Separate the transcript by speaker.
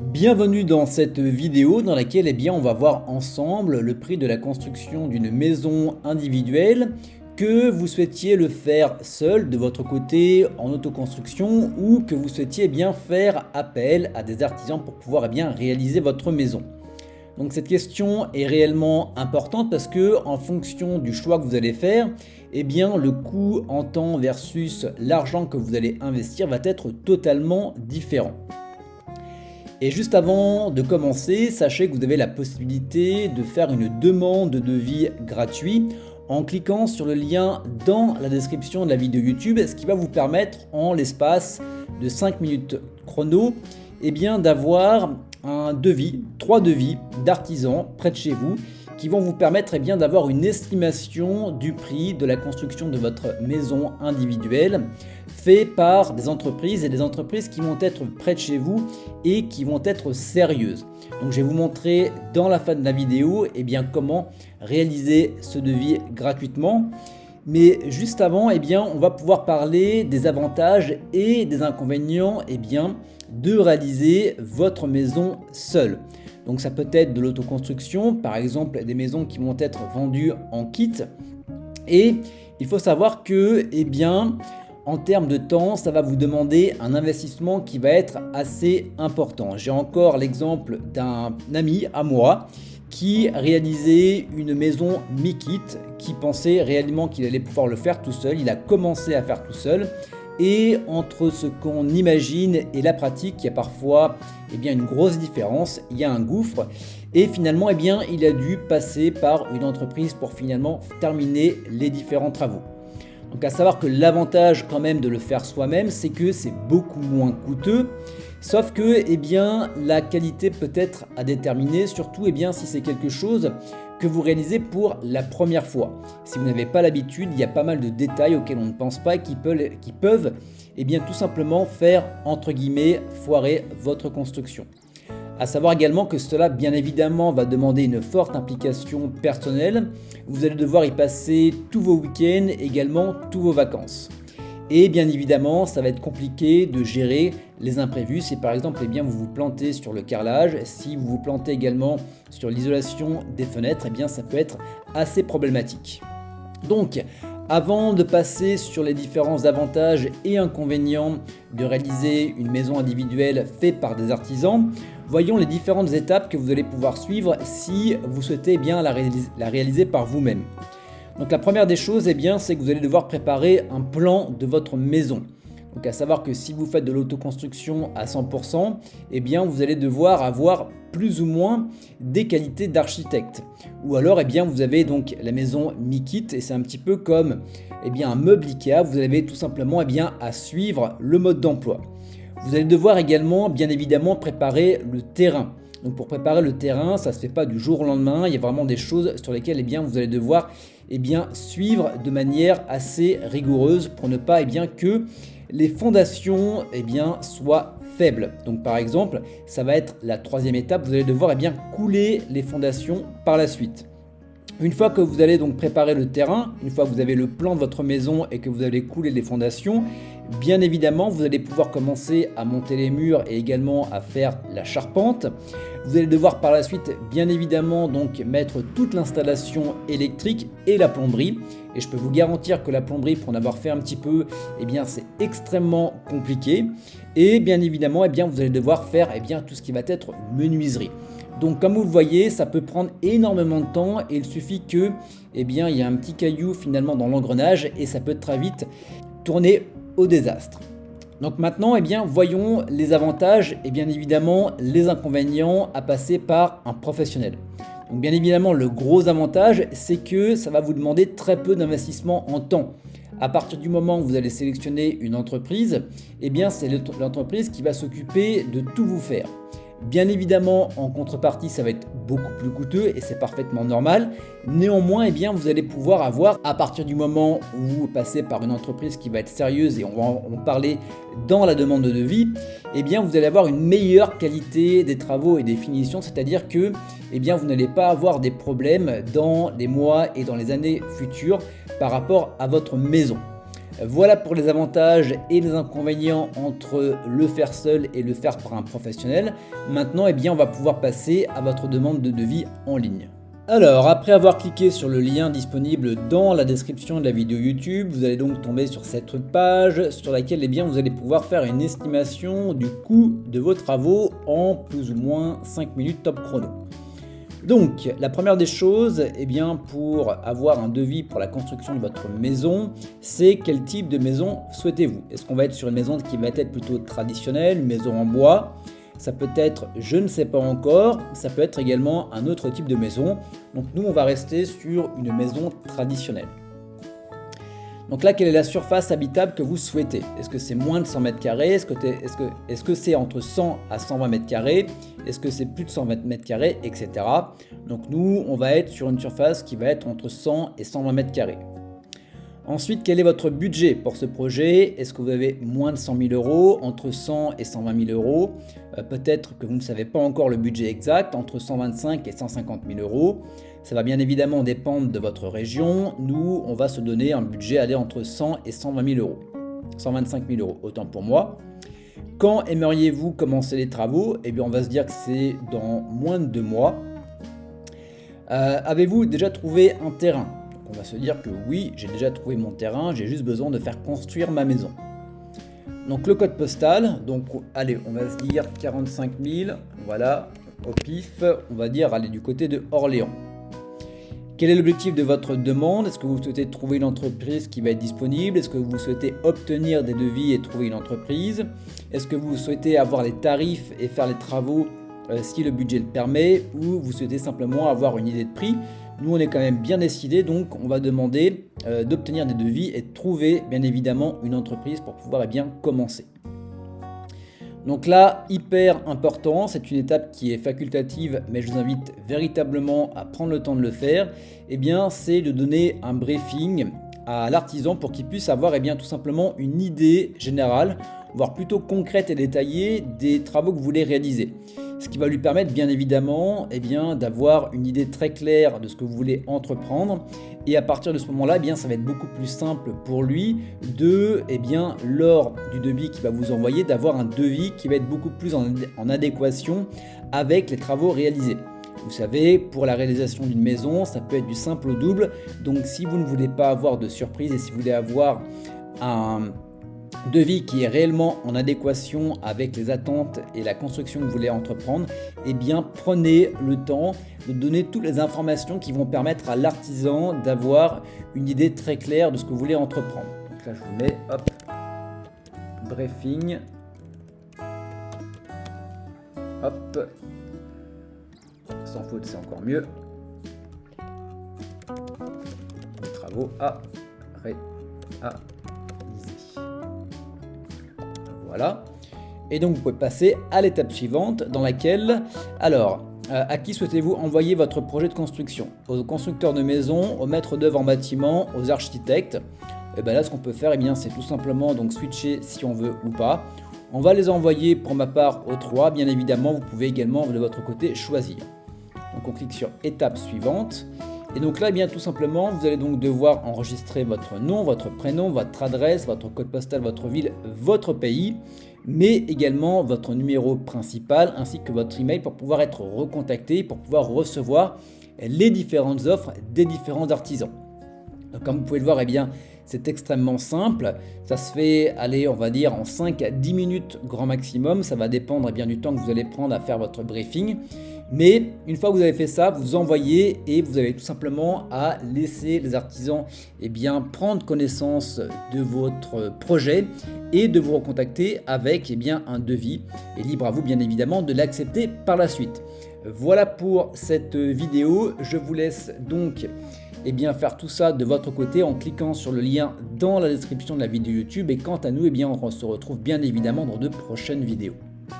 Speaker 1: Bienvenue dans cette vidéo dans laquelle on va voir ensemble le prix de la construction d'une maison individuelle, que vous souhaitiez le faire seul de votre côté en autoconstruction ou que vous souhaitiez faire appel à des artisans pour pouvoir réaliser votre maison. Donc cette question est réellement importante parce que en fonction du choix que vous allez faire, le coût en temps versus l'argent que vous allez investir va être totalement différent. Et juste avant de commencer, sachez que vous avez la possibilité de faire une demande de devis gratuit en cliquant sur le lien dans la description de la vidéo YouTube, ce qui va vous permettre en l'espace de 5 minutes chrono d'avoir un devis, 3 devis d'artisans près de chez vous qui vont vous permettre d'avoir une estimation du prix de la construction de votre maison individuelle fait par des entreprises et des entreprises qui vont être près de chez vous et qui vont être sérieuses. Donc je vais vous montrer dans la fin de la vidéo comment réaliser ce devis gratuitement. Mais juste avant, on va pouvoir parler des avantages et des inconvénients de réaliser votre maison seule. Donc ça peut être de l'autoconstruction, par exemple des maisons qui vont être vendues en kit. Et il faut savoir que en termes de temps, ça va vous demander un investissement qui va être assez important. J'ai encore l'exemple d'un ami à moi qui réalisait une maison mi-kit, qui pensait réellement qu'il allait pouvoir le faire tout seul. Il a commencé à faire tout seul. Et entre ce qu'on imagine et la pratique, il y a parfois une grosse différence, il y a un gouffre. Et finalement, il a dû passer par une entreprise pour finalement terminer les différents travaux. Donc à savoir que l'avantage quand même de le faire soi-même, c'est que c'est beaucoup moins coûteux. Sauf que la qualité peut être à déterminer, surtout si c'est quelque chose que vous réalisez pour la première fois. Si vous n'avez pas l'habitude, il y a pas mal de détails auxquels on ne pense pas et qui peuvent tout simplement faire entre guillemets foirer votre construction. À savoir également que cela bien évidemment va demander une forte implication personnelle. Vous allez devoir y passer tous vos week-ends, également tous vos vacances. Et bien évidemment, ça va être compliqué de gérer les imprévus. Si par exemple vous vous plantez sur le carrelage, si vous vous plantez également sur l'isolation des fenêtres, ça peut être assez problématique. Donc, avant de passer sur les différents avantages et inconvénients de réaliser une maison individuelle faite par des artisans, voyons les différentes étapes que vous allez pouvoir suivre si vous souhaitez la réaliser par vous-même. Donc la première des choses, c'est que vous allez devoir préparer un plan de votre maison. Donc à savoir que si vous faites de l'autoconstruction à 100%, vous allez devoir avoir plus ou moins des qualités d'architecte. Ou alors vous avez donc la maison mi-kit et c'est un petit peu comme un meuble Ikea, vous avez tout simplement à suivre le mode d'emploi. Vous allez devoir également bien évidemment préparer le terrain. Donc pour préparer le terrain, ça ne se fait pas du jour au lendemain, il y a vraiment des choses sur lesquelles vous allez devoir suivre de manière assez rigoureuse pour ne pas que les fondations soient faibles. Donc par exemple, ça va être la troisième étape, vous allez devoir couler les fondations par la suite. Une fois que vous allez donc préparer le terrain, une fois que vous avez le plan de votre maison et que vous allez couler les fondations, bien évidemment, vous allez pouvoir commencer à monter les murs et également à faire la charpente. Vous allez devoir par la suite, bien évidemment, donc mettre toute l'installation électrique et la plomberie. Et je peux vous garantir que la plomberie, pour en avoir fait un petit peu, c'est extrêmement compliqué. Et bien évidemment, vous allez devoir faire tout ce qui va être menuiserie. Donc comme vous le voyez, ça peut prendre énormément de temps et il suffit que il y a un petit caillou finalement dans l'engrenage et ça peut très vite tourner au désastre. Donc maintenant, voyons les avantages et bien évidemment les inconvénients à passer par un professionnel. Donc bien évidemment, le gros avantage, c'est que ça va vous demander très peu d'investissement en temps. À partir du moment où vous allez sélectionner une entreprise, c'est l'entreprise qui va s'occuper de tout vous faire. Bien évidemment, en contrepartie, ça va être beaucoup plus coûteux et c'est parfaitement normal. Néanmoins, vous allez pouvoir avoir, à partir du moment où vous passez par une entreprise qui va être sérieuse, et on va en parler dans la demande de devis, vous allez avoir une meilleure qualité des travaux et des finitions, c'est-à-dire que vous n'allez pas avoir des problèmes dans les mois et dans les années futures par rapport à votre maison. Voilà pour les avantages et les inconvénients entre le faire seul et le faire par un professionnel. Maintenant, eh bien, on va pouvoir passer à votre demande de devis en ligne. Alors, après avoir cliqué sur le lien disponible dans la description de la vidéo YouTube, vous allez donc tomber sur cette page sur laquelle eh bien, vous allez pouvoir faire une estimation du coût de vos travaux en plus ou moins 5 minutes top chrono. Donc, la première des choses, eh bien, pour avoir un devis pour la construction de votre maison, c'est quel type de maison souhaitez-vous? Est-ce qu'on va être sur une maison qui va être plutôt traditionnelle, une maison en bois? Ça peut être, je ne sais pas encore, ça peut être également un autre type de maison. Donc nous, on va rester sur une maison traditionnelle. Donc là, quelle est la surface habitable que vous souhaitez? Est-ce que c'est moins de 100 mètres carrés? Est-ce que c'est entre 100 à 120 mètres carrés? Est-ce que c'est plus de 120 mètres carrés, etc. Donc nous, on va être sur une surface qui va être entre 100 et 120 mètres carrés. Ensuite, quel est votre budget pour ce projet? Est-ce que vous avez moins de 100 000 euros, entre 100 et 120 000 euros? Peut-être que vous ne savez pas encore le budget exact, entre 125 et 150 000 euros. Ça va bien évidemment dépendre de votre région. Nous, on va se donner un budget aller entre 100 et 120 000 euros. 125 000 euros, autant pour moi. Quand aimeriez-vous commencer les travaux? Eh bien, on va se dire que c'est dans moins de 2 mois. Avez-vous déjà trouvé un terrain? On va se dire que oui, j'ai déjà trouvé mon terrain, j'ai juste besoin de faire construire ma maison. Donc le code postal, donc allez, on va se dire 45 000, voilà, au pif, on va dire aller du côté de Orléans. Quel est l'objectif de votre demande? Est-ce que vous souhaitez trouver une entreprise qui va être disponible? Est-ce que vous souhaitez obtenir des devis et trouver une entreprise? Est-ce que vous souhaitez avoir les tarifs et faire les travaux si le budget le permet? Ou vous souhaitez simplement avoir une idée de prix? Nous, on est quand même bien décidé, donc on va demander d'obtenir des devis et de trouver bien évidemment une entreprise pour pouvoir bien commencer. Donc là, hyper important, c'est une étape qui est facultative, mais je vous invite véritablement à prendre le temps de le faire. Eh bien, c'est de donner un briefing à l'artisan pour qu'il puisse avoir eh bien, tout simplement une idée générale, voire plutôt concrète et détaillée des travaux que vous voulez réaliser. Ce qui va lui permettre bien évidemment eh bien, d'avoir une idée très claire de ce que vous voulez entreprendre. Et à partir de ce moment-là, eh bien, ça va être beaucoup plus simple pour lui de, eh bien, lors du devis qu'il va vous envoyer, d'avoir un devis qui va être beaucoup plus en adéquation avec les travaux réalisés. Vous savez, pour la réalisation d'une maison, ça peut être du simple au double. Donc si vous ne voulez pas avoir de surprise et si vous voulez avoir un devis qui est réellement en adéquation avec les attentes et la construction que vous voulez entreprendre, eh bien prenez le temps de donner toutes les informations qui vont permettre à l'artisan d'avoir une idée très claire de ce que vous voulez entreprendre. Donc là je vous mets, hop, briefing, hop, sans faute c'est encore mieux, les travaux à réaliser. Voilà. Et donc vous pouvez passer à l'étape suivante dans laquelle, alors, à qui souhaitez-vous envoyer votre projet de construction? Aux constructeurs de maisons, aux maîtres d'œuvre en bâtiment, aux architectes. Et bien là, ce qu'on peut faire, eh bien, c'est tout simplement donc switcher si on veut ou pas. On va les envoyer pour ma part aux 3. Bien évidemment, vous pouvez également de votre côté choisir. Donc on clique sur étape suivante. Et donc là, eh bien, tout simplement, vous allez donc devoir enregistrer votre nom, votre prénom, votre adresse, votre code postal, votre ville, votre pays, mais également votre numéro principal ainsi que votre email pour pouvoir être recontacté, pour pouvoir recevoir les différentes offres des différents artisans. Donc, comme vous pouvez le voir, eh bien, c'est extrêmement simple. Ça se fait, allez, on va dire en 5 à 10 minutes grand maximum. Ça va dépendre eh bien, du temps que vous allez prendre à faire votre briefing. Mais une fois que vous avez fait ça, vous envoyez et vous avez tout simplement à laisser les artisans eh bien, prendre connaissance de votre projet et de vous recontacter avec eh bien, un devis. Et libre à vous bien évidemment de l'accepter par la suite. Voilà pour cette vidéo. Je vous laisse donc eh bien, faire tout ça de votre côté en cliquant sur le lien dans la description de la vidéo YouTube. Et quant à nous, eh bien, on se retrouve bien évidemment dans de prochaines vidéos.